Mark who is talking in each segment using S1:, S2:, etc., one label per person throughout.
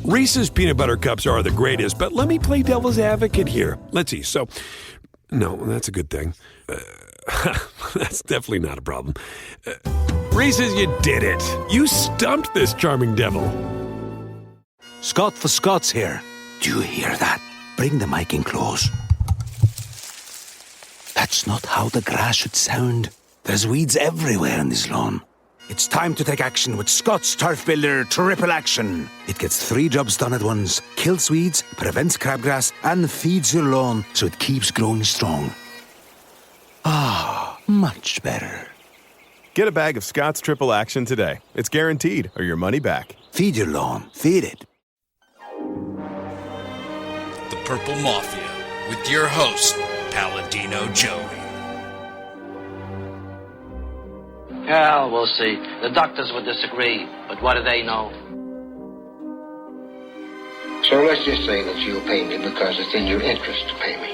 S1: Reese's Peanut Butter Cups are the greatest, but let me play devil's advocate here. Let's see. So, no, that's a good thing. That's definitely not a problem. Reese's, you did it. You stumped this charming devil.
S2: Scott for Scots here. Do you hear that? Bring the mic in close. That's not how the grass should sound. There's weeds everywhere in this lawn. It's time to take action with Scott's Turf Builder Triple Action. It gets 3 jobs done at once. Kills weeds, prevents crabgrass, and feeds your lawn so it keeps growing strong. Ah, much better.
S3: Get a bag of Scott's Triple Action today. It's guaranteed, or your money back.
S2: Feed your lawn. Feed it.
S4: The Purple Mafia, with your host, Paladino Joey.
S5: Well, we'll see. The doctors would disagree, but what do they know?
S6: So let's just say that you'll pay me because it's in your interest to pay me.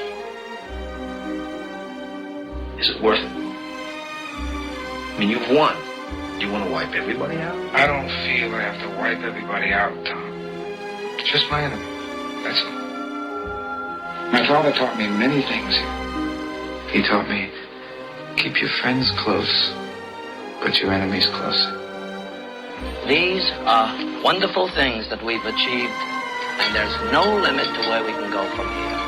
S5: Is it worth it? I mean, you've won. Do you want to wipe everybody out?
S7: I don't feel I have to wipe everybody out, Tom. Just my enemy. That's all. My father taught me many things. He taught me, keep your friends close, but your enemies closer.
S5: These are wonderful things that we've achieved, and there's no limit to where we can go from here.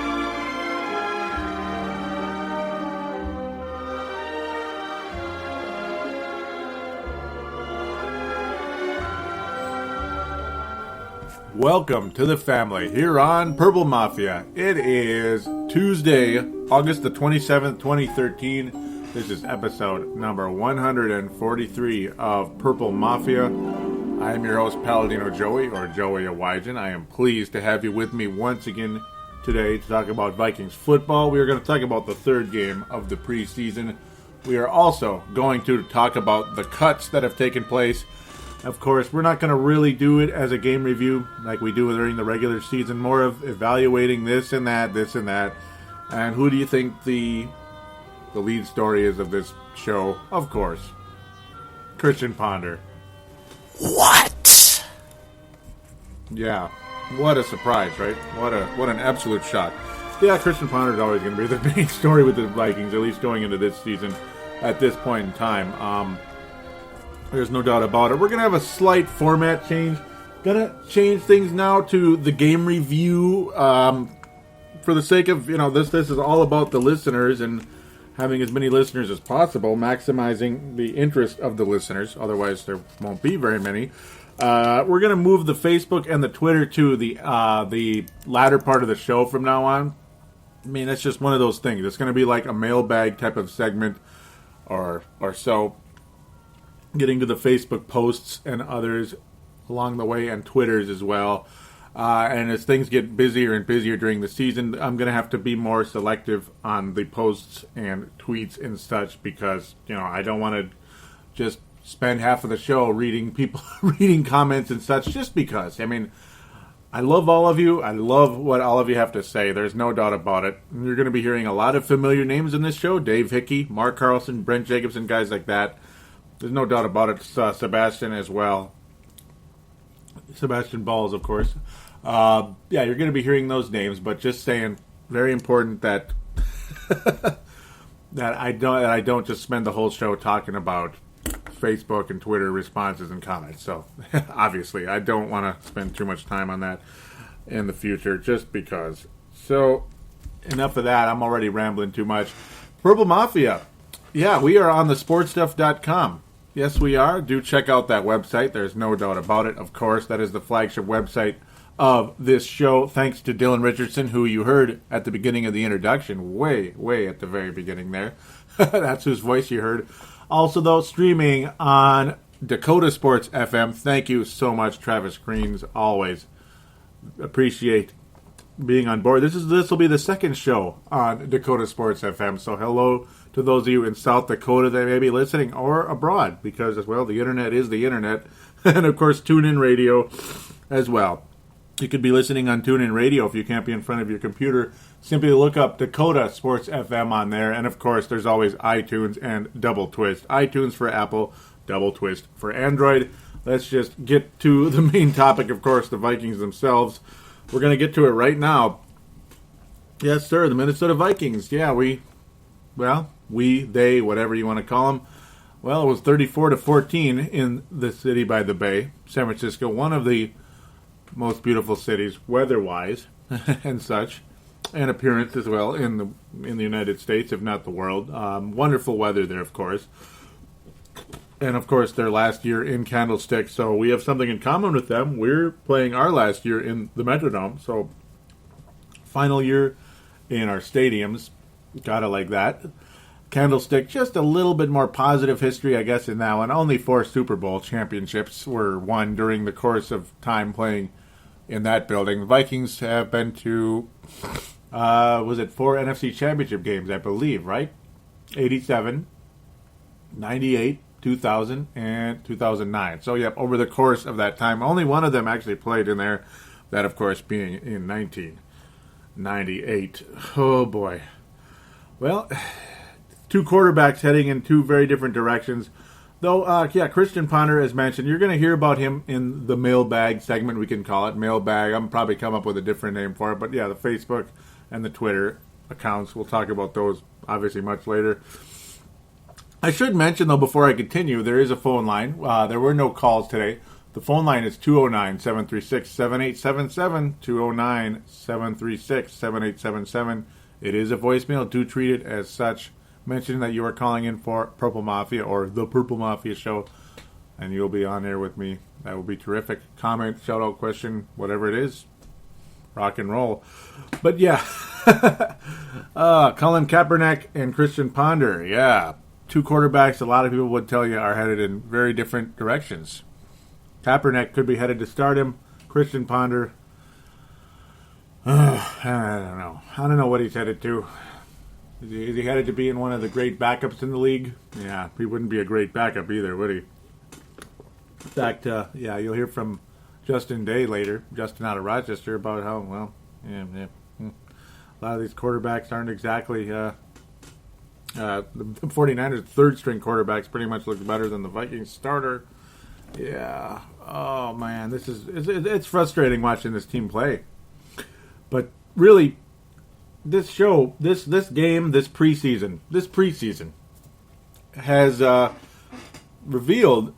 S8: Welcome to the family here on Purple Mafia. It is Tuesday, August the 27th, 2013. This is episode number 143 of Purple Mafia. I am your host, Paladino Joey, or Joey Awajan. I am pleased to have you with me once again today to talk about Vikings football. We are going to talk about the third game of the preseason. We are also going to talk about the cuts that have taken place. Of course, we're not going to really do it as a game review like we do during the regular season. More of evaluating this and that. And who do you think the lead story is of this show? Of course, Christian Ponder.
S2: What?
S8: Yeah, what a surprise, right? What an absolute shock. Yeah, Christian Ponder is always going to be the main story with the Vikings, at least going into this season at this point in time. There's no doubt about it. We're going to have a slight format change. Going to change things now to the game review. For the sake of, this is all about the listeners and having as many listeners as possible, maximizing the interest of the listeners. Otherwise, there won't be very many. We're going to move the Facebook and the Twitter to the latter part of the show from now on. I mean, that's just one of those things. It's going to be like a mailbag type of segment or so. Getting to the Facebook posts and others along the way, and Twitters as well. And as things get busier and busier during the season, I'm going to have to be more selective on the posts and tweets and such because, I don't want to just spend half of the show reading comments and such just because. I mean, I love all of you. I love what all of you have to say. There's no doubt about it. You're going to be hearing a lot of familiar names in this show. Dave Hickey, Mark Carlson, Brent Jacobson, guys like that. There's no doubt about it. Sebastian as well. Sebastian Balls, of course. You're going to be hearing those names, but just saying, very important that that I don't just spend the whole show talking about Facebook and Twitter responses and comments. So obviously, I don't want to spend too much time on that in the future, just because. So enough of that. I'm already rambling too much. Purple Mafia. Yeah, we are on the sportstuff.com. Yes, we are. Do check out that website. There's no doubt about it. Of course, that is the flagship website of this show. Thanks to Dylan Richardson, who you heard at the beginning of the introduction. Way at the very beginning there. That's whose voice you heard. Also, though, streaming on Dakota Sports FM. Thank you so much, Travis Greens. Always appreciate being on board. This will be the second show on Dakota Sports FM. So hello to those of you in South Dakota that may be listening or abroad, because as well, the internet is the internet. And of course, TuneIn Radio as well. You could be listening on TuneIn Radio if you can't be in front of your computer. Simply look up Dakota Sports FM on there. And of course, there's always iTunes and Double Twist. iTunes for Apple, Double Twist for Android. let's just get to the main topic, of course, the Vikings themselves. We're going to get to it right now. Yes, sir, the Minnesota Vikings. Yeah, they, whatever you want to call them. Well, it was 34-14 in the city by the bay, San Francisco, one of the most beautiful cities, weather-wise and such, and appearance as well in the United States, if not the world. Wonderful weather there, of course. And, of course, their last year in Candlestick, so we have something in common with them. We're playing our last year in the Metrodome, so final year in our stadiums. Gotta like that. Candlestick, just a little bit more positive history, I guess, in that one. Only 4 Super Bowl championships were won during the course of time playing in that building. The Vikings have been to, 4 NFC championship games, I believe, right? 87, 98, 2000, and 2009. So, yep, over the course of that time, only one of them actually played in there. That, of course, being in 1998. Oh, boy. Well, 2 quarterbacks heading in 2 very different directions. Though, Christian Ponder, as mentioned, you're going to hear about him in the mailbag segment, we can call it. Mailbag. I'm probably come up with a different name for it. But, yeah, the Facebook and the Twitter accounts. We'll talk about those, obviously, much later. I should mention, though, before I continue, there is a phone line. There were no calls today. The phone line is 209-736-7877, 209-736-7877. It is a voicemail. Do treat it as such. Mention that you are calling in for Purple Mafia or the Purple Mafia show, and you'll be on there with me. That will be terrific. Comment, shout out, question, whatever it is. Rock and roll. But yeah, Colin Kaepernick and Christian Ponder. Yeah, 2 quarterbacks a lot of people would tell you are headed in very different directions. Kaepernick could be headed to stardom. Christian Ponder, I don't know. I don't know what he's headed to. Is he headed to being one of the great backups in the league? Yeah, he wouldn't be a great backup either, would he? In fact, you'll hear from Justin Day later, Justin out of Rochester, about how, a lot of these quarterbacks aren't exactly, the 49ers' third-string quarterbacks pretty much look better than the Vikings starter. Yeah. Oh, man, it's frustrating watching this team play. But really, this show, this game, this preseason has revealed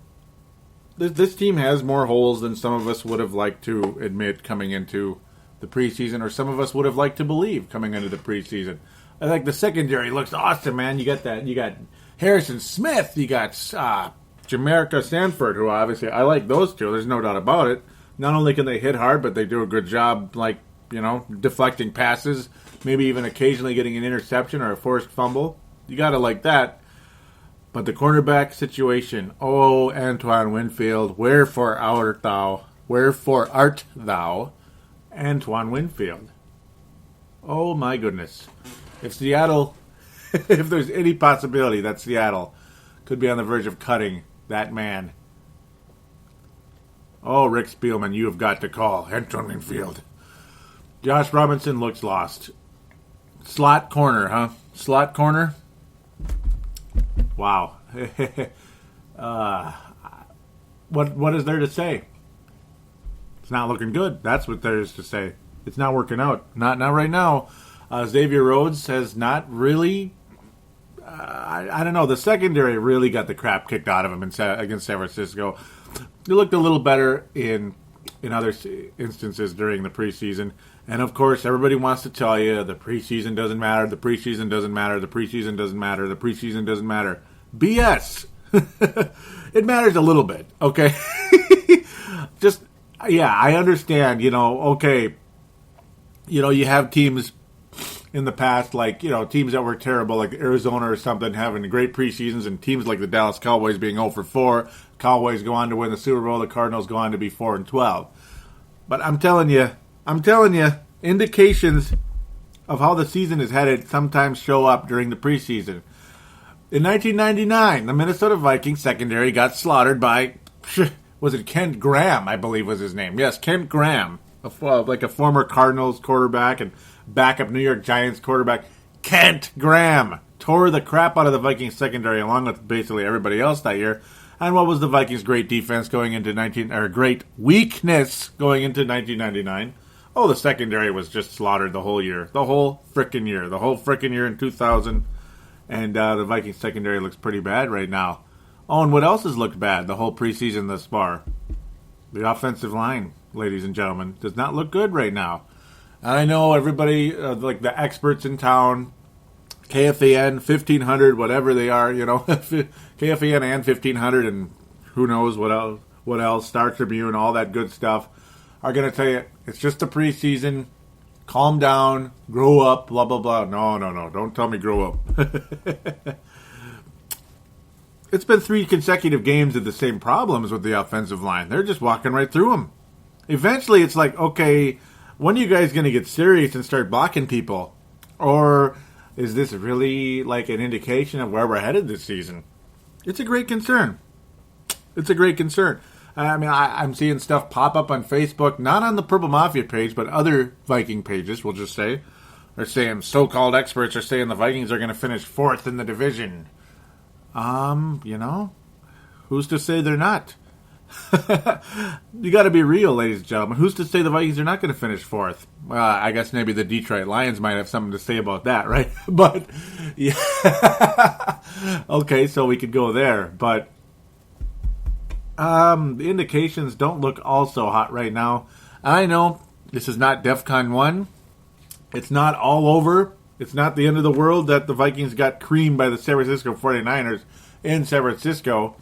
S8: this team has more holes than some of us would have liked to admit coming into the preseason, or some of us would have liked to believe coming into the preseason. I think the secondary looks awesome, man. You got Harrison Smith, you got Jamaica Sanford, who obviously I like those two. There's no doubt about it. Not only can they hit hard, but they do a good job, deflecting passes. Maybe even occasionally getting an interception or a forced fumble. You got to like that. But the cornerback situation, oh, Antoine Winfield, wherefore art thou? Wherefore art thou, Antoine Winfield? Oh, my goodness. If Seattle, if there's any possibility that Seattle could be on the verge of cutting that man. Oh, Rick Spielman, you have got to call Antoine Winfield. Josh Robinson looks lost. Slot corner, huh? Slot corner? Wow. What is there to say? It's not looking good. That's what there is to say. It's not working out. Not right now. Xavier Rhodes has not really... I don't know. The secondary really got the crap kicked out of him against San Francisco. He looked a little better in other instances during the preseason. And, of course, everybody wants to tell you the preseason doesn't matter, the preseason doesn't matter, the preseason doesn't matter, the preseason doesn't matter. BS. It matters a little bit, okay? I understand, you have teams in the past, like, teams that were terrible, like Arizona or something, having great preseasons, and teams like the Dallas Cowboys being 0-4. Cowboys go on to win the Super Bowl, the Cardinals go on to be 4-12. But I'm telling you, indications of how the season is headed sometimes show up during the preseason. In 1999, the Minnesota Vikings secondary got slaughtered by, was it Kent Graham, I believe was his name. Yes, Kent Graham, a former Cardinals quarterback and backup New York Giants quarterback. Kent Graham tore the crap out of the Vikings secondary along with basically everybody else that year. And what was the Vikings' great defense going into great weakness going into 1999? Oh, the secondary was just slaughtered the whole year. The whole frickin' year in 2000. And the Vikings secondary looks pretty bad right now. Oh, and what else has looked bad the whole preseason thus far? The offensive line, ladies and gentlemen, does not look good right now. And I know everybody, like the experts in town, KFAN, 1500, whatever they are, KFAN and 1500 and who knows what else, Star Tribune, all that good stuff, are going to tell you, it's just a preseason, calm down, grow up, blah, blah, blah. No, don't tell me grow up. It's been 3 consecutive games of the same problems with the offensive line. They're just walking right through them. Eventually, it's like, okay, when are you guys going to get serious and start blocking people? Or is this really like an indication of where we're headed this season? It's a great concern. I mean, I'm seeing stuff pop up on Facebook, not on the Purple Mafia page, but other Viking pages, we'll just say. They're saying, so-called experts are saying the Vikings are going to finish 4th in the division. Who's to say they're not? You got to be real, ladies and gentlemen. Who's to say the Vikings are not going to finish 4th? I guess maybe the Detroit Lions might have something to say about that, right? But, yeah. Okay, so we could go there. But the indications don't look all so hot right now. I know this is not DEFCON 1. It's not all over. It's not the end of the world that the Vikings got creamed by the San Francisco 49ers in San Francisco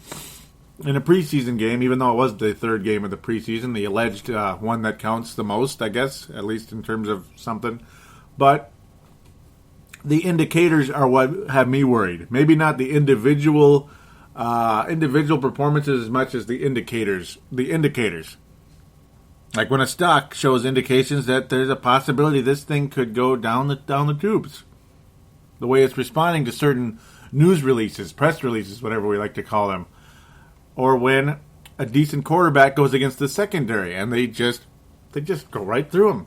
S8: in a preseason game, even though it was the 3rd game of the preseason, the alleged one that counts the most, I guess, at least in terms of something. But the indicators are what have me worried. Maybe not the individual performances as much as the indicators. Like when a stock shows indications that there's a possibility this thing could go down the tubes. The way it's responding to certain news releases, press releases, whatever we like to call them. Or when a decent quarterback goes against the secondary and they just go right through them.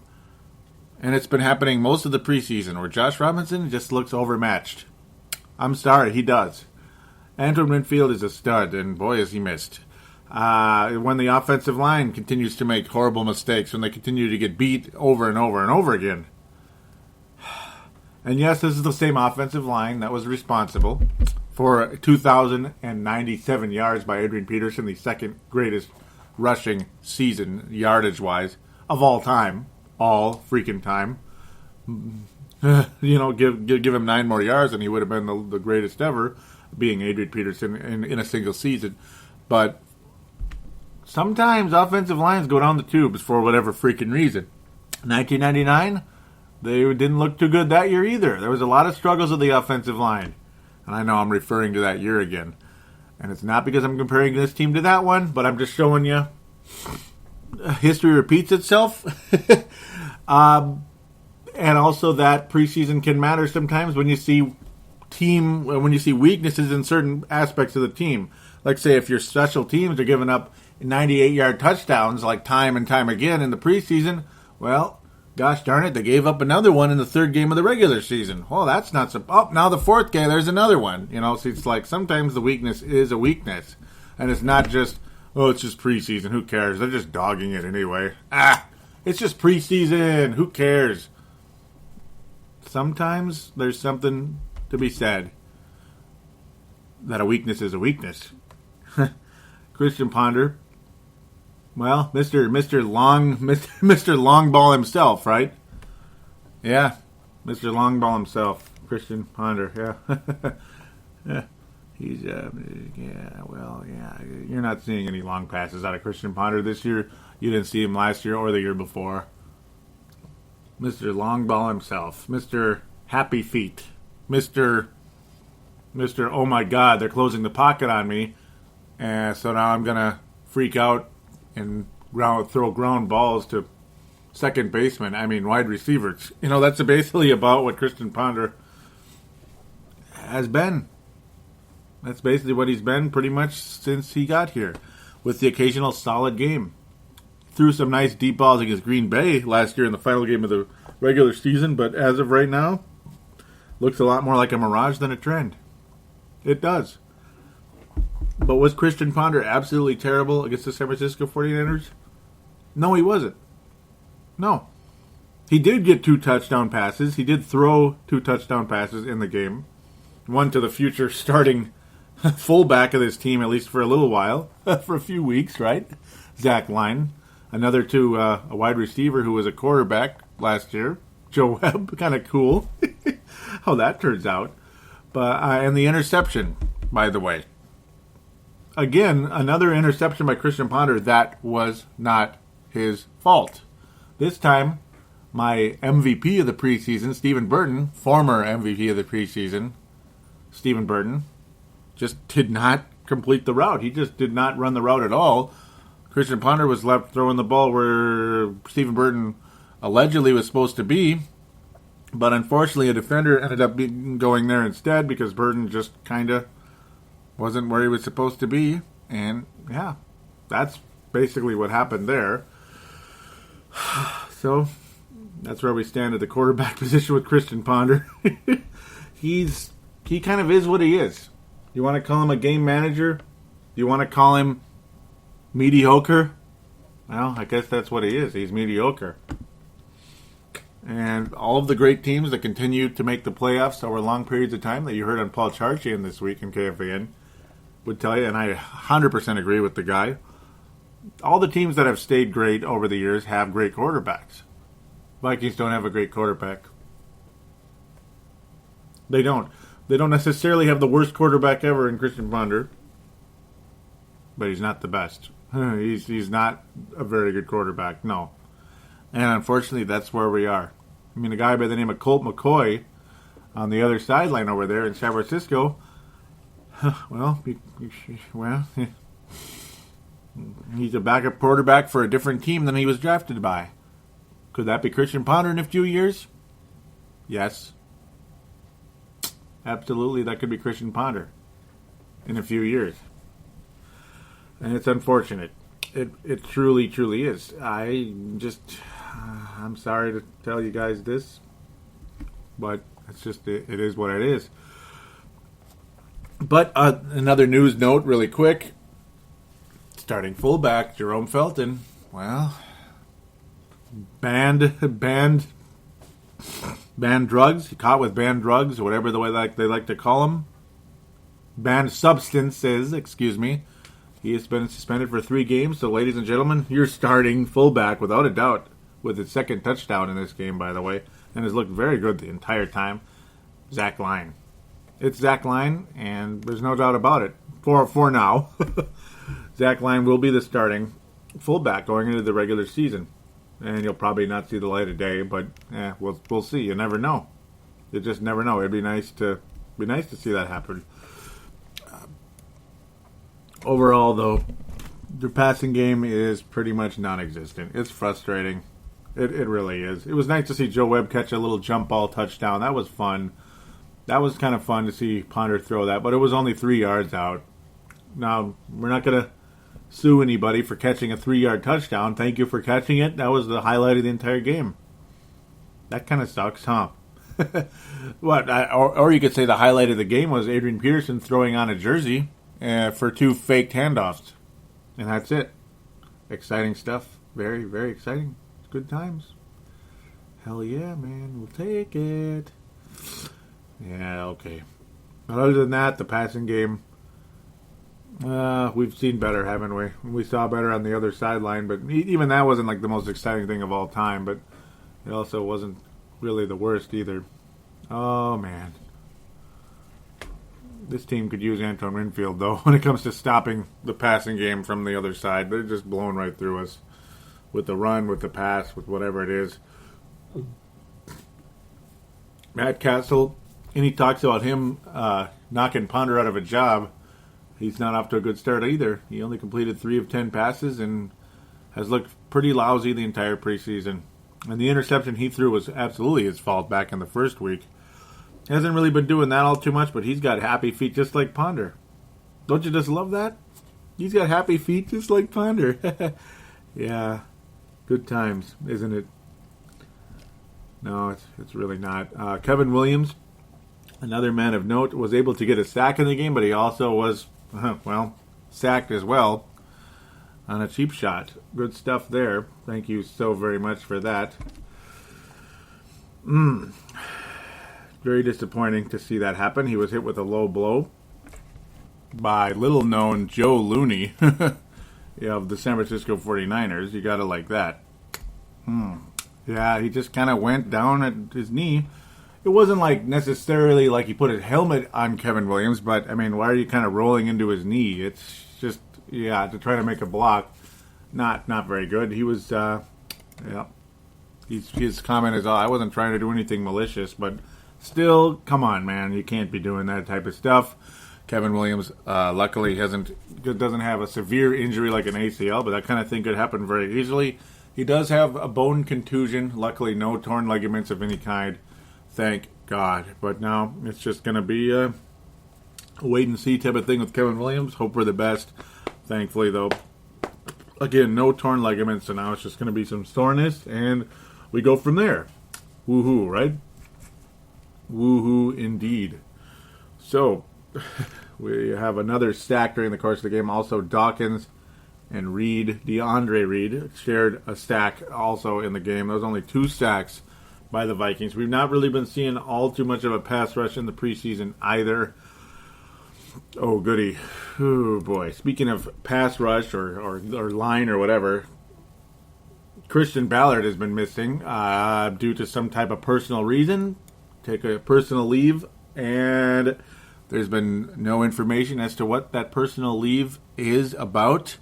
S8: And it's been happening most of the preseason where Josh Robinson just looks overmatched. I'm sorry, he does. Antoine Winfield is a stud, and boy, is he missed. When the offensive line continues to make horrible mistakes, when they continue to get beat over and over and over again. And yes, this is the same offensive line that was responsible for 2,097 yards by Adrian Peterson, the 2nd greatest rushing season, yardage-wise, of all time. All freaking time. Give him 9 more yards and he would have been the greatest ever, being Adrian Peterson in a single season. But sometimes offensive lines go down the tubes for whatever freaking reason. 1999, they didn't look too good that year either. There was a lot of struggles with the offensive line. And I know I'm referring to that year again. And it's not because I'm comparing this team to that one, but I'm just showing you history repeats itself. And also that preseason can matter sometimes when you see weaknesses in certain aspects of the team. Like, say, if your special teams are giving up 98-yard touchdowns like time and time again in the preseason, well, gosh darn it, they gave up another one in the 3rd game of the regular season. Well, that's not so... Oh, now the 4th game, there's another one. So it's like sometimes the weakness is a weakness. And it's not just, oh, it's just preseason, who cares? They're just dogging it anyway. It's just preseason, who cares? Sometimes there's something to be said that a weakness is a weakness. Christian Ponder, well, Mr. Longball himself, right? Yeah, Mr. Longball himself, Christian Ponder. Yeah, he's you're not seeing any long passes out of Christian Ponder this year. You didn't see him last year or the year before. Mr. Longball himself, Mr. Happy Feet, Mr. Oh my God, they're closing the pocket on me, so now I'm gonna freak out and throw ground balls to wide receivers. That's basically about what Christian Ponder has been. That's basically what he's been pretty much since he got here, with the occasional solid game. Threw some nice deep balls against Green Bay last year in the final game of the regular season, but as of right now, looks a lot more like a mirage than a trend. It does. But was Christian Ponder absolutely terrible against the San Francisco 49ers? No, he wasn't. No. He did get 2 touchdown passes. He did throw 2 touchdown passes in the game. One to the future starting fullback of this team, at least for a little while, for a few weeks, right? Zach Line. Another to a wide receiver who was a quarterback last year, Joe Webb. Kind of cool how that turns out. But and the interception, by the way. Again, another interception by Christian Ponder that was not his fault. This time, my MVP of the preseason, Stephen Burton, former MVP of the preseason, Stephen Burton, just did not complete the route. He just did not run the route at all. Christian Ponder was left throwing the ball where Stephen Burton allegedly was supposed to be, but unfortunately a defender ended up going there instead because Burton just kind of wasn't where he was supposed to be, and yeah, that's basically what happened there. So that's where we stand at the quarterback position with Christian Ponder. He kind of is what he is. You want to call him a game manager? You want to call him mediocre? Well, I guess that's what he is. He's mediocre. And all of the great teams that continue to make the playoffs over long periods of time that you heard on Paul Charchian this week in KFAN would tell you, and I 100% agree with the guy, all the teams that have stayed great over the years have great quarterbacks. Vikings don't have a great quarterback. They don't. They don't necessarily have the worst quarterback ever in Christian Ponder, but he's not the best. He's not a very good quarterback, no. And unfortunately, that's where we are. I mean, a guy by the name of Colt McCoy on the other sideline over there in San Francisco, he's a backup quarterback for a different team than he was drafted by. Could that be Christian Ponder in a few years? Yes. Absolutely, that could be Christian Ponder in a few years. And it's unfortunate. It truly, truly is. I'm sorry to tell you guys this, but it's just, it is what it is. But another news note really quick. Starting fullback, Jerome Felton, well, banned drugs, caught with banned drugs, or whatever the way they like to call them. Banned substances, excuse me. He has been suspended for 3 games. So, ladies and gentlemen, your starting fullback, without a doubt, with his second touchdown in this game, by the way, and has looked very good the entire time, Zach Line. It's Zach Line, and there's no doubt about it. For now, Zach Line will be the starting fullback going into the regular season. And you'll probably not see the light of day, but we'll see. You never know. You just never know. It'd be nice to see that happen. Overall, though, the passing game is pretty much non-existent. It's frustrating. It really is. It was nice to see Joe Webb catch a little jump ball touchdown. That was fun. That was kind of fun to see Ponder throw that, but it was only 3 yards out. Now, we're not going to sue anybody for catching a 3-yard touchdown. Thank you for catching it. That was the highlight of the entire game. That kind of sucks, huh? Or you could say the highlight of the game was Adrian Peterson throwing on a jersey for 2 faked handoffs. And that's it. Exciting stuff. Very, very exciting. It's good times. Hell yeah, man. We'll take it. Yeah, okay. But other than that, the passing game, we've seen better, haven't we? We saw better on the other sideline, but even that wasn't like the most exciting thing of all time, but it also wasn't really the worst either. Oh, man. This team could use Antoine Winfield, though, when it comes to stopping the passing game from the other side. They're just blowing right through us with the run, with the pass, with whatever it is. Matt Castle, and he talks about him knocking Ponder out of a job. He's not off to a good start either. He only completed 3 of 10 passes and has looked pretty lousy the entire preseason. And the interception he threw was absolutely his fault back in the first week. Hasn't really been doing that all too much, but he's got happy feet just like Ponder. Don't you just love that? He's got happy feet just like Ponder. Yeah, good times, isn't it? No, it's really not. Kevin Williams, another man of note, was able to get a sack in the game, but he also was, sacked as well on a cheap shot. Good stuff there. Thank you so very much for that. Very disappointing to see that happen. He was hit with a low blow by little-known Joe Looney of the San Francisco 49ers. You got to like that. Yeah, he just kind of went down at his knee. It wasn't like necessarily like he put his helmet on Kevin Williams, but, I mean, why are you kind of rolling into his knee? It's just, yeah, to try to make a block, not very good. He was, his comment is, I wasn't trying to do anything malicious, but still, come on, man, you can't be doing that type of stuff. Kevin Williams, luckily, doesn't have a severe injury like an ACL, but that kind of thing could happen very easily. He does have a bone contusion. Luckily, no torn ligaments of any kind. Thank God. But now it's just going to be a wait-and-see type of thing with Kevin Williams. Hope for the best. Thankfully, though, again, no torn ligaments, so now it's just going to be some soreness, and we go from there. Woohoo, right? Woohoo indeed. So, we have another sack during the course of the game. Also, Dawkins and DeAndre Reed, shared a sack also in the game. There was only 2 sacks by the Vikings. We've not really been seeing all too much of a pass rush in the preseason either. Oh, goody. Oh, boy. Speaking of pass rush or line or whatever, Christian Ballard has been missing due to some type of personal reason. Take a personal leave, and there's been no information as to what that personal leave is about.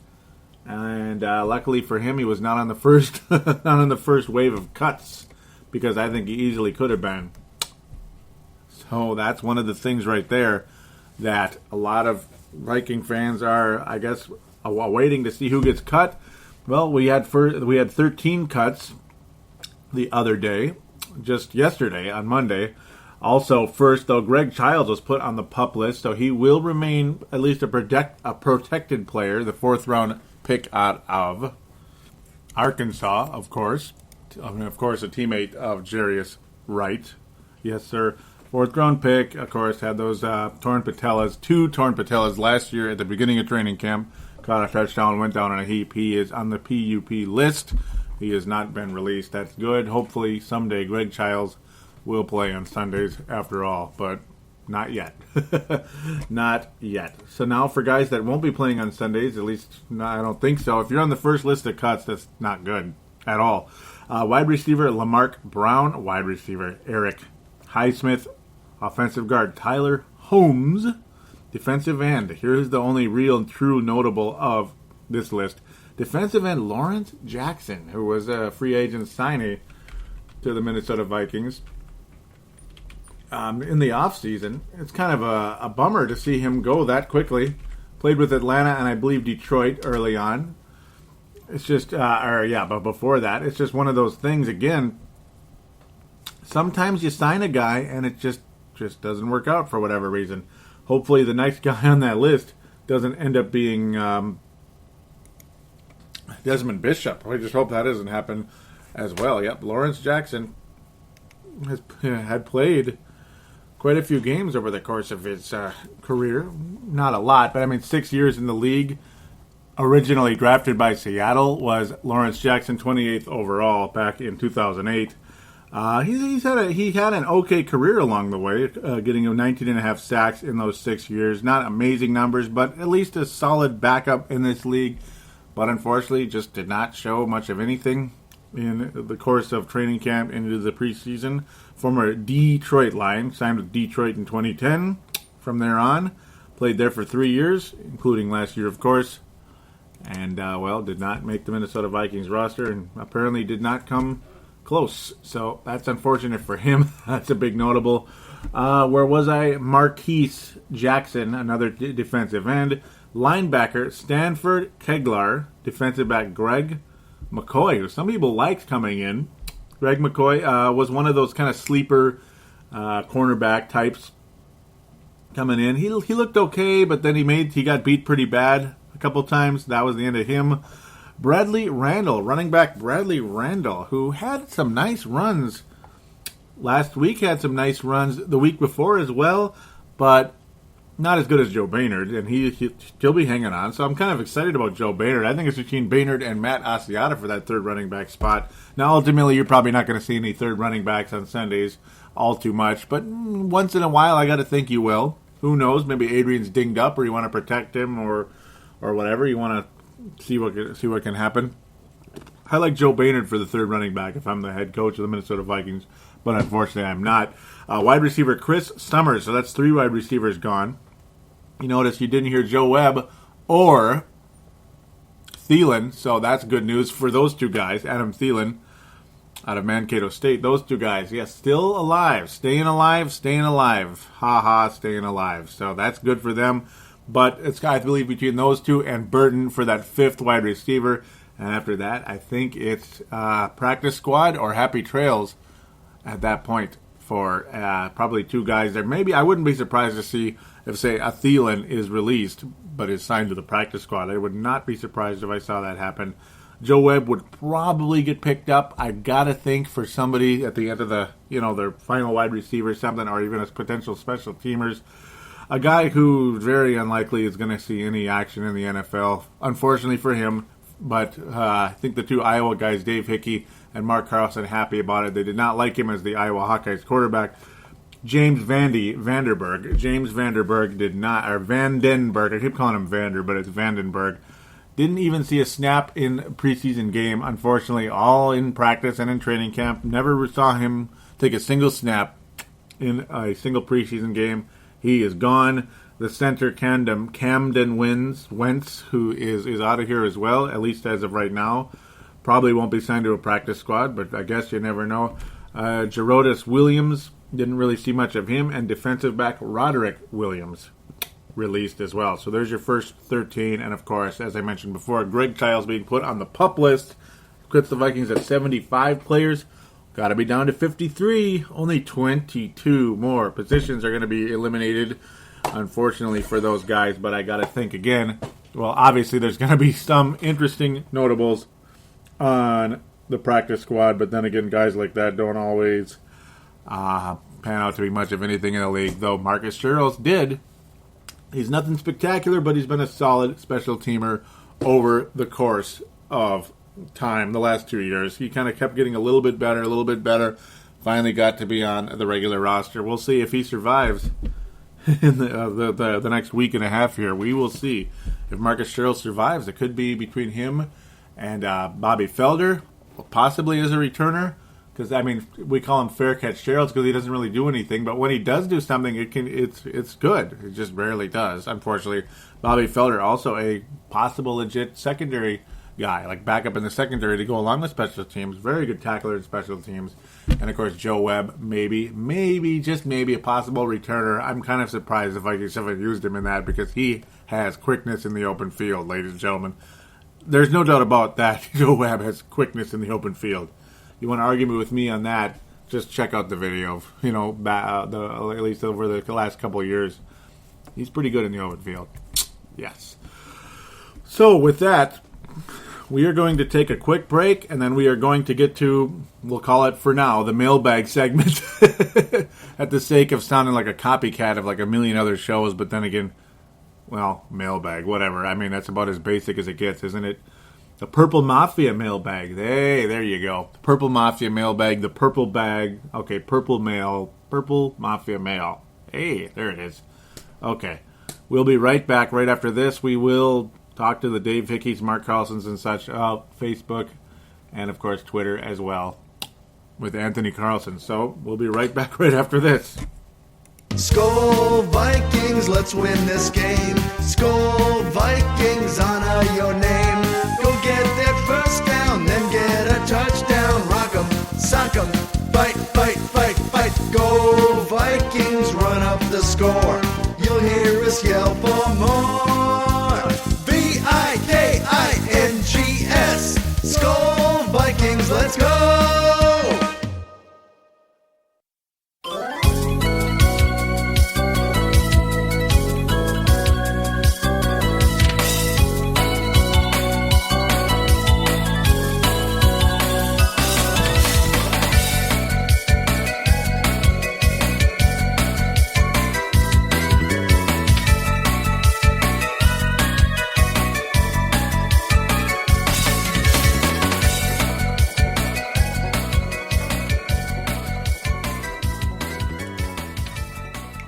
S8: And luckily for him, he was not on the first not on the first wave of cuts, because I think he easily could have been. So that's one of the things right there that a lot of Viking fans are, I guess, waiting to see who gets cut. Well, we had 13 cuts the other day, just yesterday on Monday. Also, first, though, Greg Childs was put on the PUP list, so he will remain at least a protected player, the 4th-round pick out of Arkansas, of course. Of course, a teammate of Jarius Wright. Yes, sir. 4th-round pick, of course, had those torn patellas, 2 torn patellas last year at the beginning of training camp. Caught a touchdown, went down in a heap. He is on the PUP list. He has not been released. That's good. Hopefully, someday, Greg Childs will play on Sundays after all, but not yet. Not yet. So now for guys that won't be playing on Sundays, at least I don't think so. If you're on the first list of cuts, that's not good at all. Wide receiver Lamarck Brown. Wide receiver Eric Highsmith. Offensive guard Tyler Holmes. Defensive end. Here's the only real and true notable of this list. Defensive end Lawrence Jackson, who was a free agent signee to the Minnesota Vikings. In the offseason, it's kind of a bummer to see him go that quickly. Played with Atlanta and I believe Detroit early on. It's just, but before that, it's just one of those things, again, sometimes you sign a guy and it just doesn't work out for whatever reason. Hopefully the next guy on that list doesn't end up being Desmond Bishop. I just hope that doesn't happen as well. Yep, Lawrence Jackson had played quite a few games over the course of his career. Not a lot, but I mean 6 years in the league. Originally drafted by Seattle was Lawrence Jackson, 28th overall back in 2008. He had an okay career along the way, getting 19.5 sacks in those 6 years. Not amazing numbers, but at least a solid backup in this league. But unfortunately, just did not show much of anything in the course of training camp into the preseason. Former Detroit Lion, signed with Detroit in 2010. From there on, played there for 3 years, including last year, of course. And, did not make the Minnesota Vikings roster and apparently did not come close. So that's unfortunate for him. That's a big notable. Where was I? Marquise Jackson, another defensive end. Linebacker, Stanford Keglar. Defensive back, Greg McCoy, who some people liked coming in. Greg McCoy was one of those kind of sleeper cornerback types coming in. He looked okay, but then he got beat pretty bad a couple times. That was the end of him. Bradley Randall, running back Bradley Randall, who had some nice runs last week, had some nice runs the week before as well, but not as good as Joe Baynard, and he'll still be hanging on. So I'm kind of excited about Joe Baynard. I think it's between Baynard and Matt Asiata for that third running back spot. Now, ultimately, you're probably not going to see any third running backs on Sundays all too much, but once in a while, I got to think you will. Who knows? Maybe Adrian's dinged up, or you want to protect him, or whatever. You want to see what can happen. I like Joe Baynard for the third running back if I'm the head coach of the Minnesota Vikings, but unfortunately I'm not. Wide receiver Chris Summers, so that's 3 wide receivers gone. You notice you didn't hear Joe Webb or Thielen, so that's good news for those 2 guys. Adam Thielen out of Mankato State. Those 2 guys, yes, still alive. Staying alive. Ha ha, staying alive. So that's good for them. But it's, I believe, between those 2 and Burton for that 5th wide receiver. And after that, I think it's practice squad or happy trails at that point for probably 2 guys there. Maybe I wouldn't be surprised to see if, say, a Thielen is released but is signed to the practice squad. I would not be surprised if I saw that happen. Joe Webb would probably get picked up. I gotta think for somebody at the end of the, their final wide receiver, something, or even as potential special teamers. A guy who very unlikely is going to see any action in the NFL, unfortunately for him. But I think the 2 Iowa guys, Dave Hickey and Mark Carlson, happy about it. They did not like him as the Iowa Hawkeyes quarterback. James Vandenberg. James Vandenberg did not, or Vandenberg. I keep calling him Vander, but it's Vandenberg. Didn't even see a snap in preseason game, unfortunately, all in practice and in training camp. Never saw him take a single snap in a single preseason game. He is gone. The center, Camden Wentz, who is out of here as well, at least as of right now. Probably won't be signed to a practice squad, but I guess you never know. Gerodis Williams, didn't really see much of him. And defensive back Roderick Williams, released as well. So there's your first 13. And, of course, as I mentioned before, Greg Childs being put on the PUP list. Puts the Vikings at 75 players. Got to be down to 53. Only 22 more positions are going to be eliminated, unfortunately, for those guys. But I got to think again. Well, obviously, there's going to be some interesting notables on the practice squad. But then again, guys like that don't always pan out to be much of anything in the league. Though Marcus Sherrills did. He's nothing spectacular, but he's been a solid special teamer over the course of time the last 2 years. He kind of kept getting a little bit better. Finally got to be on the regular roster. We'll see if he survives in the next week and a half here. We will see if Marcus Sherrill survives. It could be between him and Bobby Felder, possibly as a returner. Because, I mean, we call him Fair Catch Sherrills because he doesn't really do anything. But when he does do something, it's good. It just rarely does, unfortunately. Bobby Felder, also a possible legit secondary guy, like backup in the secondary to go along with special teams. Very good tackler in special teams. And, of course, Joe Webb, maybe, just maybe a possible returner. I'm kind of surprised if I haven't used him in that because he has quickness in the open field, ladies and gentlemen. There's no doubt about that. Joe Webb has quickness in the open field. You want to argue with me on that, just check out the video. At least over the last couple of years. He's pretty good in the open field. Yes. So with that, we are going to take a quick break, and then we are going to get to, we'll call it for now, the mailbag segment. At the sake of sounding like a copycat of like a million other shows, but then again, well, mailbag, whatever. I mean, that's about as basic as it gets, isn't it? The Purple Mafia mailbag. Hey, there you go. Purple Mafia mailbag, the purple bag. Okay, purple mail. Purple Mafia mail. Hey, there it is. Okay. We'll be right back right after this. We will talk to the Dave Hickeys, Mark Carlsons, and such about Facebook and, of course, Twitter as well with Anthony Carlson. So we'll be right back right after this.
S9: Skol Vikings, let's win this game. Skol Vikings, honor your name. Go get that first down, then get a touchdown. Rock 'em, sock 'em, fight, fight, fight, fight. Go Vikings, run up the score. You'll hear us yell for more. V-I-K-I-N-G-S. Skol Vikings, let's go.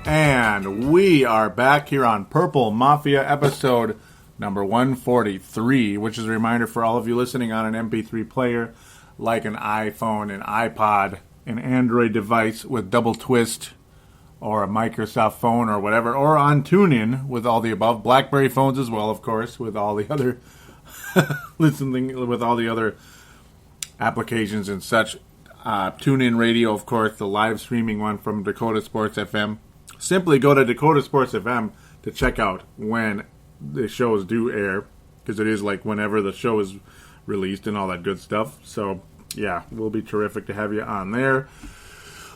S8: And we are back here on Purple Mafia episode number 143, which is a reminder for all of you listening on an MP3 player like an iPhone, an iPod, an Android device with double twist, or a Microsoft phone or whatever, or on TuneIn with all the above. BlackBerry phones as well, of course, with all the other listening with all the other applications and such. TuneIn Radio, of course, the live streaming one from Dakota Sports FM. Simply go to Dakota Sports FM to check out when the shows do air, because it is like whenever the show is released and all that good stuff. So, yeah, will be terrific to have you on there.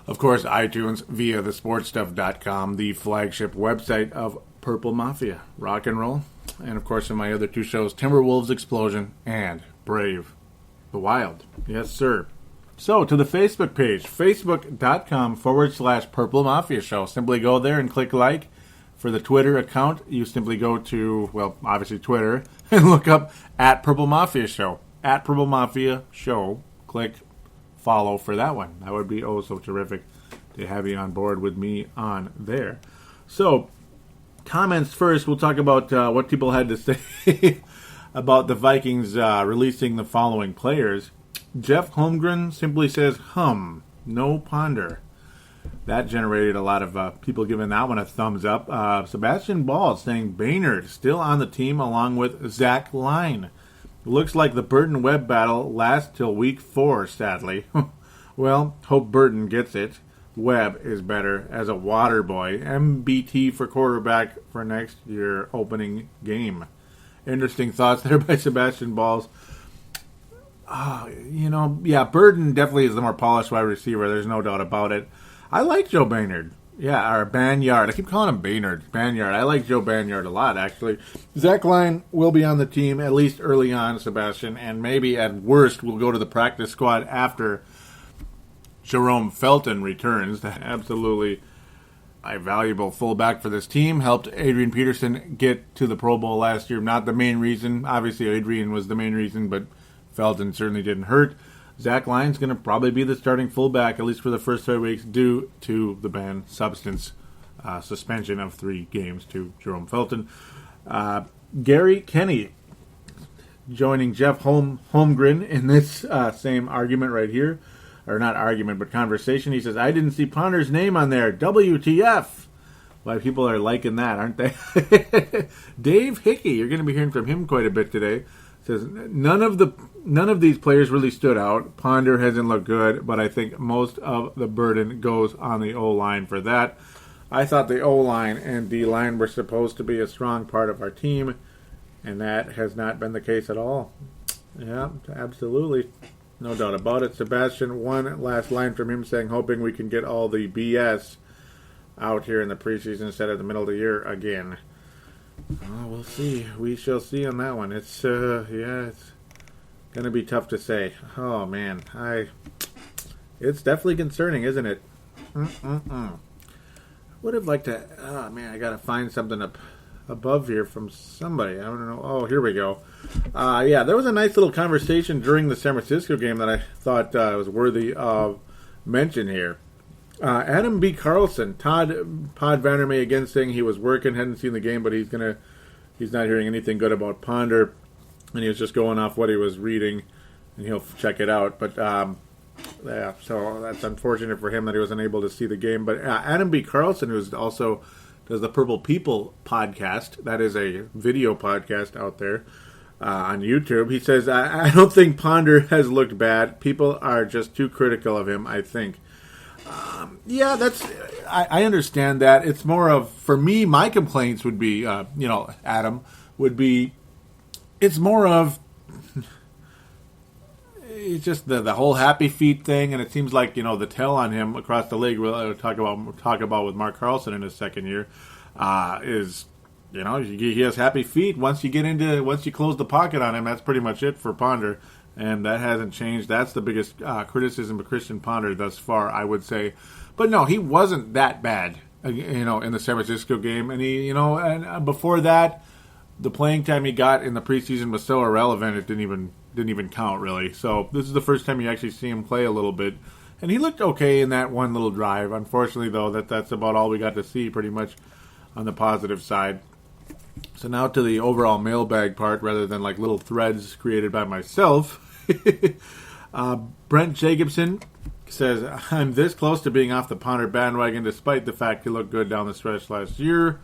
S8: Of course, iTunes via thesportstuff.com, the flagship website of Purple Mafia, rock and roll. And, of course, in my other two shows, Timberwolves Explosion and Brave the Wild. Yes, sir. So, to the Facebook page, facebook.com/Purple Mafia Show. Simply go there and click like. For the Twitter account, you simply go to, well, obviously Twitter, and look up @Purple Mafia Show. @Purple Mafia Show. Click follow for that one. That would be oh so terrific to have you on board with me on there. So, comments first. We'll talk about what people had to say about the Vikings releasing the following players. Jeff Holmgren simply says, no ponder. That generated a lot of people giving that one a thumbs up. Sebastian Ball saying Baynard still on the team along with Zach Line. Looks like the Burton-Webb battle lasts till week 4, sadly. Well, hope Burton gets it. Webb is better as a water boy. MBT for quarterback for next year opening game. Interesting thoughts there by Sebastian Balls. Burton definitely is the more polished wide receiver. There's no doubt about it. I like Joe Baynard. Yeah, or Banyard. I keep calling him Baynard. Banyard. I like Joe Banyard a lot, actually. Zach Line will be on the team, at least early on, Sebastian, and maybe at worst will go to the practice squad after Jerome Felton returns. Absolutely a valuable fullback for this team. Helped Adrian Peterson get to the Pro Bowl last year. Not the main reason. Obviously, Adrian was the main reason, but Felton certainly didn't hurt. Zach Lyon's going to probably be the starting fullback, at least for the first 3 weeks, due to the banned substance suspension of 3 games to Jerome Felton. Gary Kenny joining Jeff Holmgren in this same argument right here. Or not argument, but conversation. He says, I didn't see Ponder's name on there. WTF. Why, people are liking that, aren't they? Dave Hickey, you're going to be hearing from him quite a bit today. Says, none of these players really stood out. Ponder hasn't looked good, but I think most of the burden goes on the O-line for that. I thought the O-line and D-line were supposed to be a strong part of our team, and that has not been the case at all. Yeah, absolutely. No doubt about it. Sebastian, one last line from him saying, hoping we can get all the BS out here in the preseason instead of the middle of the year again. Oh, we'll see. We shall see on that one. It's it's going to be tough to say. Oh, man. It's definitely concerning, isn't it? Would have liked to... Oh, man, I got to find something up above here from somebody. I don't know. Oh, here we go. There was a nice little conversation during the San Francisco game that I thought was worthy of mention here. Adam B. Carlson, Todd Vandermeer again saying he was working, hadn't seen the game, but he's not hearing anything good about Ponder, and he was just going off what he was reading, and he'll check it out. But so that's unfortunate for him that he wasn't able to see the game. But Adam B. Carlson, who's also does the Purple People podcast, that is a video podcast out there on YouTube. He says, I don't think Ponder has looked bad. People are just too critical of him, I think. I understand that. It's more of, for me, my complaints would be, Adam, would be, it's more of, it's just the whole happy feet thing, and it seems like, the tell on him across the league, we'll talk about with Mark Carlson in his second year, is, he has happy feet. Once you close the pocket on him, that's pretty much it for Ponder. And that hasn't changed. That's the biggest criticism of Christian Ponder thus far, I would say. But no, he wasn't that bad, in the San Francisco game. And and before that, the playing time he got in the preseason was so irrelevant it didn't even count really. So this is the first time you actually see him play a little bit, And he looked okay in that one little drive. Unfortunately, though, that's about all we got to see pretty much on the positive side. So now to the overall mailbag part rather than like little threads created by myself. Brent Jacobson says, I'm this close to being off the Ponder bandwagon despite the fact he looked good down the stretch last year.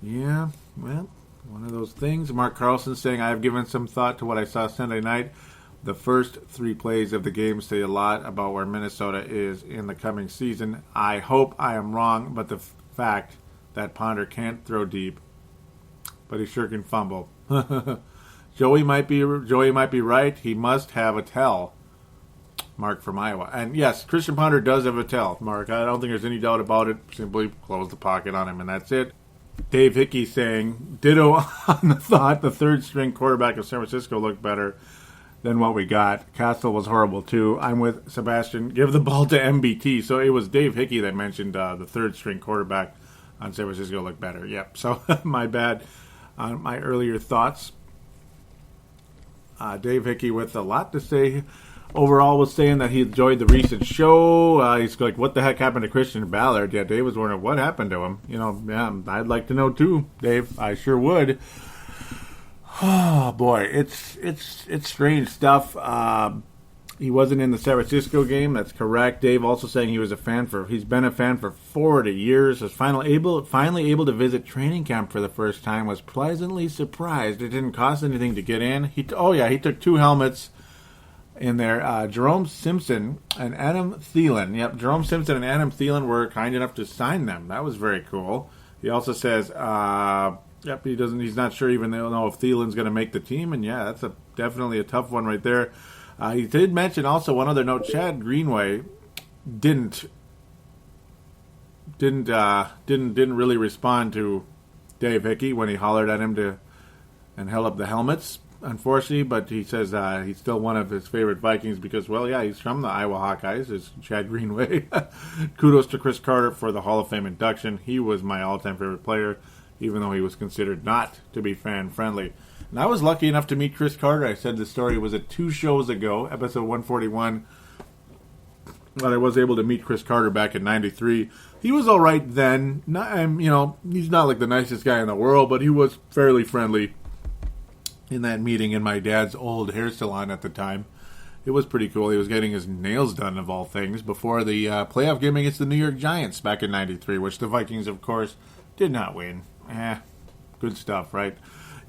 S8: Yeah, well, one of those things. Mark Carlson saying, I have given some thought to what I saw Sunday night. The first 3 plays of the game say a lot about where Minnesota is in the coming season. I hope I am wrong, but the fact that Ponder can't throw deep, but he sure can fumble. Joey might be right. He must have a tell. Mark from Iowa. And yes, Christian Ponder does have a tell, Mark. I don't think there's any doubt about it. Simply close the pocket on him, and that's it. Dave Hickey saying, ditto on the thought the third-string quarterback of San Francisco looked better than what we got. Castle was horrible, too. I'm with Sebastian. Give the ball to MBT. So it was Dave Hickey that mentioned the third-string quarterback on San Francisco looked better. Yep, so my bad on my earlier thoughts. Dave Hickey with a lot to say. Overall was saying that he enjoyed the recent show. He's like, what the heck happened to Christian Ballard? Yeah, Dave was wondering what happened to him. Yeah, I'd like to know too, Dave. I sure would. Oh boy, it's strange stuff. He wasn't in the San Francisco game. That's correct. Dave also saying he's been a fan for 40 years. Was finally able to visit training camp for the first time. Was pleasantly surprised. It didn't cost anything to get in. He took 2 helmets in there. Jerome Simpson and Adam Thielen. Yep, Jerome Simpson and Adam Thielen were kind enough to sign them. That was very cool. He also says, he's not sure even know if Thielen's going to make the team. And yeah, that's definitely a tough one right there. He did mention also one other note. Chad Greenway didn't really respond to Dave Hickey when he hollered at him and held up the helmets, unfortunately, but he says he's still one of his favorite Vikings because, well, yeah, he's from the Iowa Hawkeyes, is Chad Greenway. Kudos to Chris Carter for the Hall of Fame induction. He was my all-time favorite player, even though he was considered not to be fan-friendly. And I was lucky enough to meet Chris Carter. I said the story was 2 shows ago, episode 141, that I was able to meet Chris Carter back in 93. He was all right then. He's not like the nicest guy in the world, but he was fairly friendly in that meeting in my dad's old hair salon at the time. It was pretty cool. He was getting his nails done, of all things, before the playoff game against the New York Giants back in 93, which the Vikings, of course, did not win. Good stuff, right?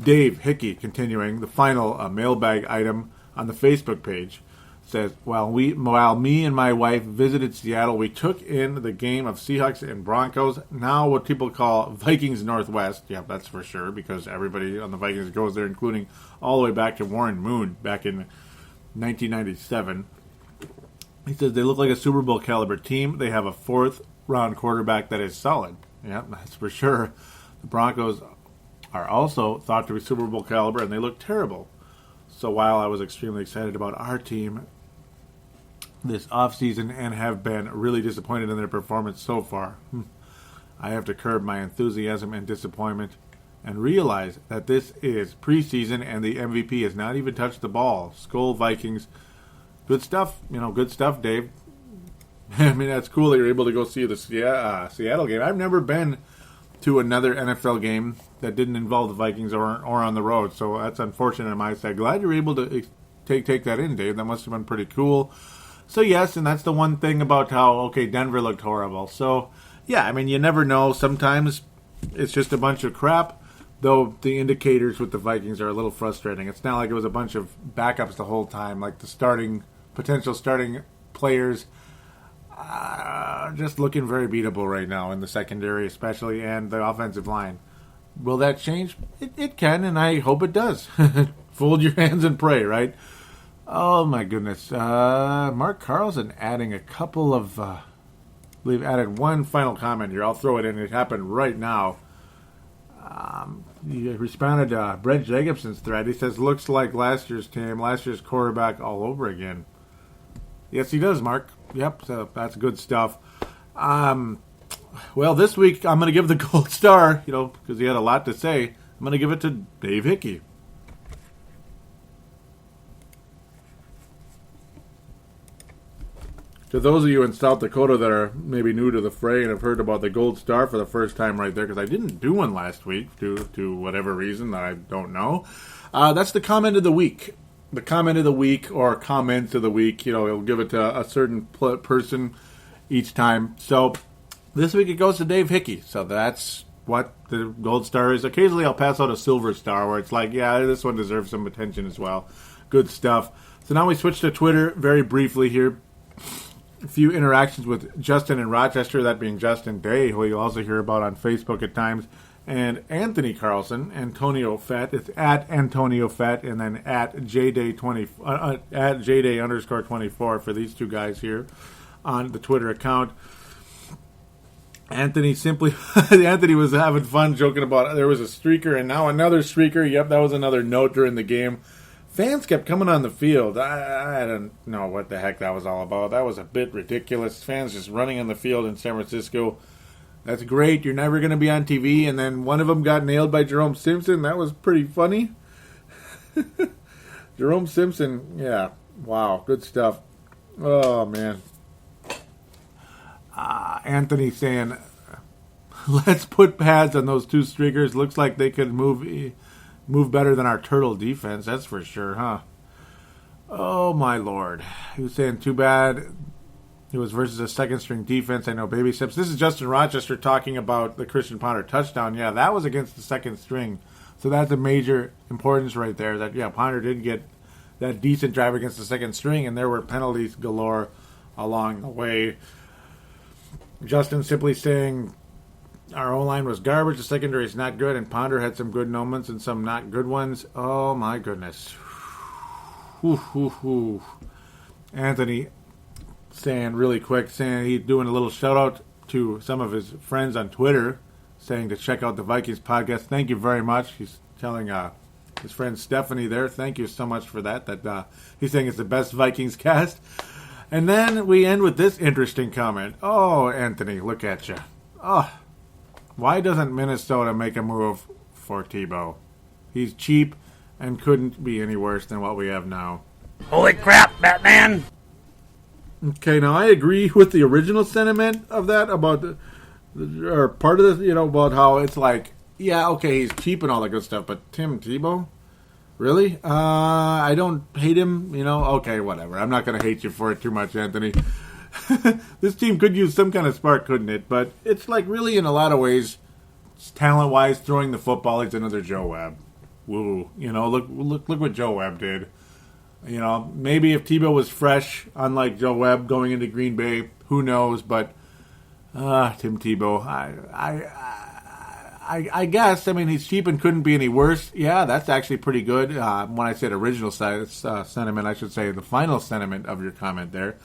S8: Dave Hickey, continuing, the final mailbag item on the Facebook page, says, while me and my wife visited Seattle, we took in the game of Seahawks and Broncos, now what people call Vikings Northwest. Yeah, that's for sure, because everybody on the Vikings goes there, including all the way back to Warren Moon back in 1997. He says they look like a Super Bowl caliber team. They have a 4th-round quarterback that is solid. Yeah, that's for sure. The Broncos are also thought to be Super Bowl caliber, and they look terrible. So while I was extremely excited about our team this offseason and have been really disappointed in their performance so far, I have to curb my enthusiasm and disappointment and realize that this is preseason and the MVP has not even touched the ball. Skol Vikings. Good stuff. Good stuff, Dave. I mean, that's cool that you're able to go see the Seattle game. I've never been to another NFL game that didn't involve the Vikings or on the road, so that's unfortunate on my side. Glad you're able to take that in, Dave. That must have been pretty cool. So yes, and that's the one thing about how, Denver looked horrible. So yeah, I mean, you never know. Sometimes it's just a bunch of crap, though the indicators with the Vikings are a little frustrating. It's not like it was a bunch of backups the whole time, like the potential starting players just looking very beatable right now in the secondary especially, and the offensive line. Will that change? It can, and I hope it does. Fold your hands and pray, right? Oh, my goodness. Mark Carlson adding a couple of... we've added one final comment here. I'll throw it in. It happened right now. He responded to Brent Jacobson's thread. He says, looks like last year's team, last year's quarterback all over again. Yes, he does, Mark. Yep, so that's good stuff. Well, this week I'm going to give the gold star, because he had a lot to say. I'm going to give it to Dave Hickey. To those of you in South Dakota that are maybe new to the fray and have heard about the Gold Star for the first time right there, because I didn't do one last week due to whatever reason that I don't know, that's the comment of the week. The comment of the week or comments of the week, it'll give it to a certain person each time. So this week it goes to Dave Hickey. So that's what the Gold Star is. Occasionally I'll pass out a Silver Star where it's like, yeah, this one deserves some attention as well. Good stuff. So now we switch to Twitter very briefly here. A few interactions with Justin in Rochester, that being Justin Day, who you'll also hear about on Facebook at times, and Anthony Carlson, Antonio Fett. It's at Antonio Fett and then at JDay20 at JDay_24 for these two guys here on the Twitter account. Anthony was having fun joking about there was a streaker and now another streaker. Yep, that was another note during the game. Fans kept coming on the field. I don't know what the heck that was all about. That was a bit ridiculous. Fans just running on the field in San Francisco. That's great. You're never going to be on TV. And then one of them got nailed by Jerome Simpson. That was pretty funny. Jerome Simpson, yeah. Wow, good stuff. Oh, man. Anthony saying, let's put pads on those two streakers. Looks like they could move better than our turtle defense, that's for sure, huh? Oh, my Lord. He was saying, too bad it was versus a second-string defense. I know baby steps. This is Justin Rochester talking about the Christian Ponder touchdown. Yeah, that was against the second string. So that's a major importance right there. That, yeah, Ponder did get that decent drive against the second string, and there were penalties galore along the way. Justin simply saying, our O-line was garbage, the secondary is not good, and Ponder had some good moments and some not good ones. Oh, my goodness. Anthony saying really quick, saying he's doing a little shout-out to some of his friends on Twitter, saying to check out the Vikings podcast. Thank you very much. He's telling his friend Stephanie there, thank you so much for that. He's saying it's the best Vikings cast. And then we end with this interesting comment. Oh, Anthony, look at you. Oh, why doesn't Minnesota make a move for Tebow? He's cheap and couldn't be any worse than what we have now.
S10: Holy crap, Batman!
S8: Okay, now I agree with the original sentiment of that about or part of this, about how it's like, yeah, okay, he's cheap and all that good stuff, but Tim Tebow? Really? I don't hate him, okay, whatever. I'm not going to hate you for it too much, Anthony. This team could use some kind of spark, couldn't it? But it's like really in a lot of ways, talent-wise, throwing the football, he's another Joe Webb. Woo. Look what Joe Webb did. Maybe if Tebow was fresh, unlike Joe Webb going into Green Bay, who knows? But Tim Tebow, I guess. I mean, he's cheap and couldn't be any worse. Yeah, that's actually pretty good. When I said original sentiment, I should say the final sentiment of your comment there.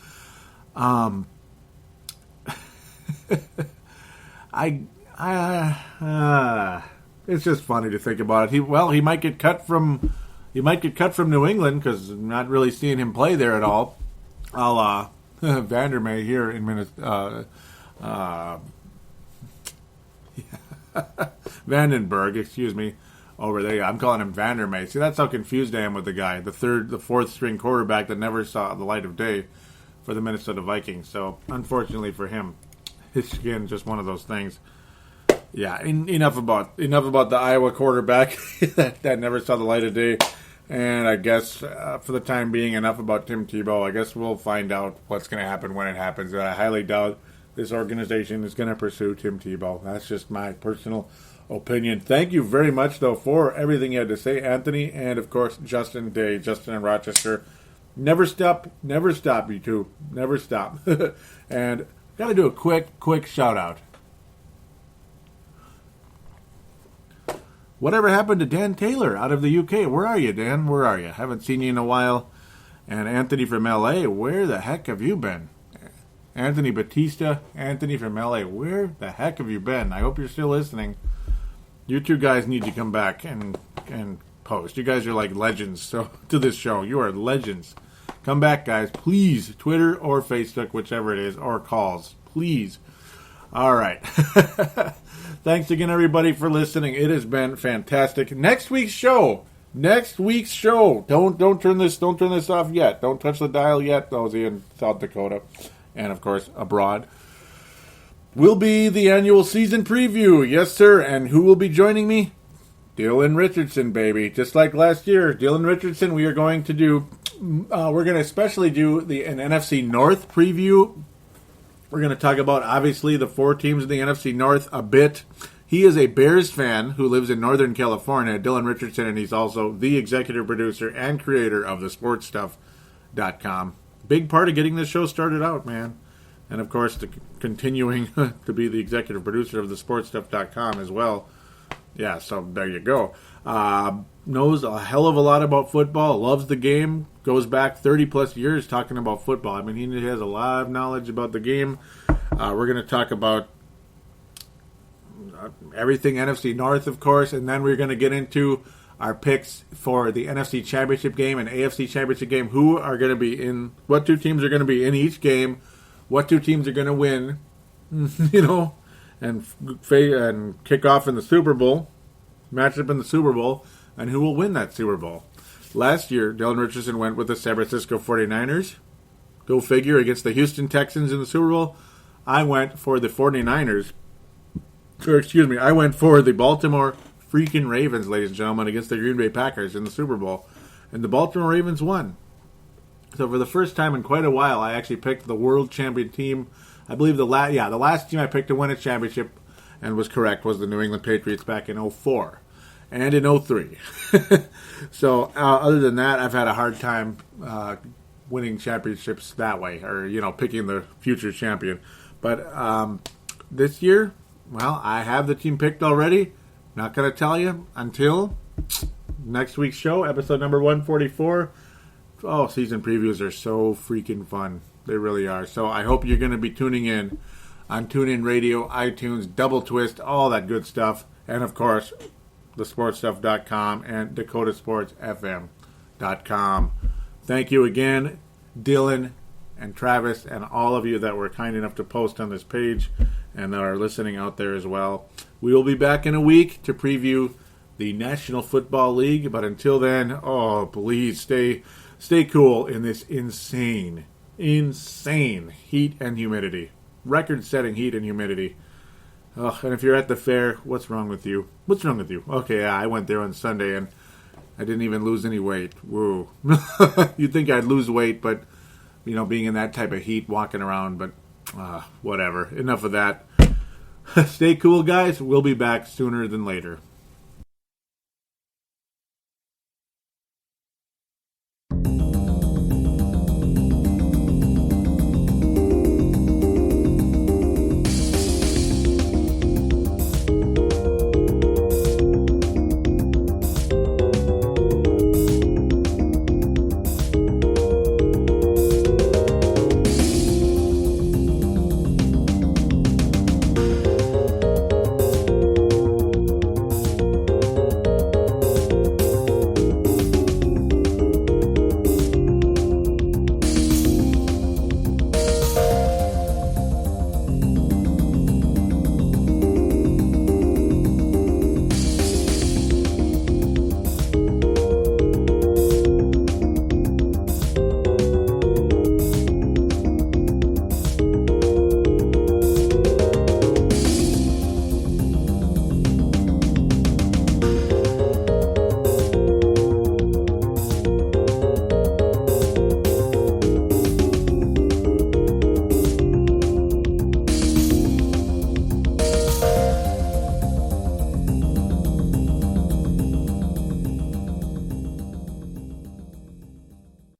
S8: It's just funny to think about it. He might get cut from New England because I'm not really seeing him play there at all. Vandermeer here in Minnesota. Vandenberg, excuse me, over there. I'm calling him Vandermeer. See, that's how confused I am with the guy, the fourth string quarterback that never saw the light of day for the Minnesota Vikings. So, unfortunately for him, it's again just one of those things. Yeah, enough about the Iowa quarterback that never saw the light of day. And I guess for the time being, enough about Tim Tebow. I guess we'll find out what's going to happen when it happens. I highly doubt this organization is going to pursue Tim Tebow. That's just my personal opinion. Thank you very much, though, for everything you had to say, Anthony, and, of course, Justin Day, Justin in Rochester. Never stop, you two. Never stop. And got to do a quick shout-out. Whatever happened to Dan Taylor out of the UK? Where are you, Dan? Where are you? Haven't seen you in a while. And Anthony from LA, where the heck have you been? Anthony Batista, Anthony from LA, where the heck have you been? I hope you're still listening. You two guys need to come back and post. You guys are like legends to this show. You are legends. Come back, guys. Please, Twitter or Facebook, whichever it is, or calls. Please. All right. Thanks again, everybody, for listening. It has been fantastic. Next week's show. Don't turn this off yet. Don't touch the dial yet, those in South Dakota. and, of course, abroad, will be the annual season preview. Yes, sir. And who will be joining me? Dylan Richardson, baby. Just like last year, Dylan Richardson, we are going to do, we're going to especially do an NFC North preview. We're going to talk about, obviously, the 4 teams in the NFC North a bit. He is a Bears fan who lives in Northern California, Dylan Richardson, and he's also the executive producer and creator of thesportstuff.com. Big part of getting this show started out, man. And, of course, continuing to be the executive producer of thesportstuff.com as well. Yeah, so there you go. Knows a hell of a lot about football, loves the game, goes back 30-plus years talking about football. I mean, he has a lot of knowledge about the game. We're going to talk about everything NFC North, of course, and then we're going to get into our picks for the NFC Championship game and AFC Championship game. Who are going to be in, what 2 teams are going to be in each game, what 2 teams are going to win, and kick off in the Super Bowl, match up in the Super Bowl, and who will win that Super Bowl. Last year, Dylan Richardson went with the San Francisco 49ers. Go figure, against the Houston Texans in the Super Bowl. I went for the 49ers. I went for the Baltimore freaking Ravens, ladies and gentlemen, against the Green Bay Packers in the Super Bowl. And the Baltimore Ravens won. So for the first time in quite a while, I actually picked the world champion team. I believe the last team I picked to win a championship, and was correct, was the New England Patriots back in 2004 and in 2003. So other than that, I've had a hard time winning championships that way, or picking the future champion. But this year, well, I have the team picked already. Not going to tell you until next week's show, episode number 144. Oh, season previews are so freaking fun. They really are. So I hope you're going to be tuning in on TuneIn Radio, iTunes, Double Twist, all that good stuff. And, of course, thesportstuff.com and dakotasportsfm.com. Thank you again, Dylan and Travis and all of you that were kind enough to post on this page and that are listening out there as well. We will be back in a week to preview the National Football League. But until then, please stay cool in this insane heat and humidity. Record-setting heat and humidity. And if you're at the fair, what's wrong with you? Okay, yeah, I went there on Sunday and I didn't even lose any weight. Whoa. You'd think I'd lose weight, but, being in that type of heat, walking around, but whatever. Enough of that. Stay cool, guys. We'll be back sooner than later.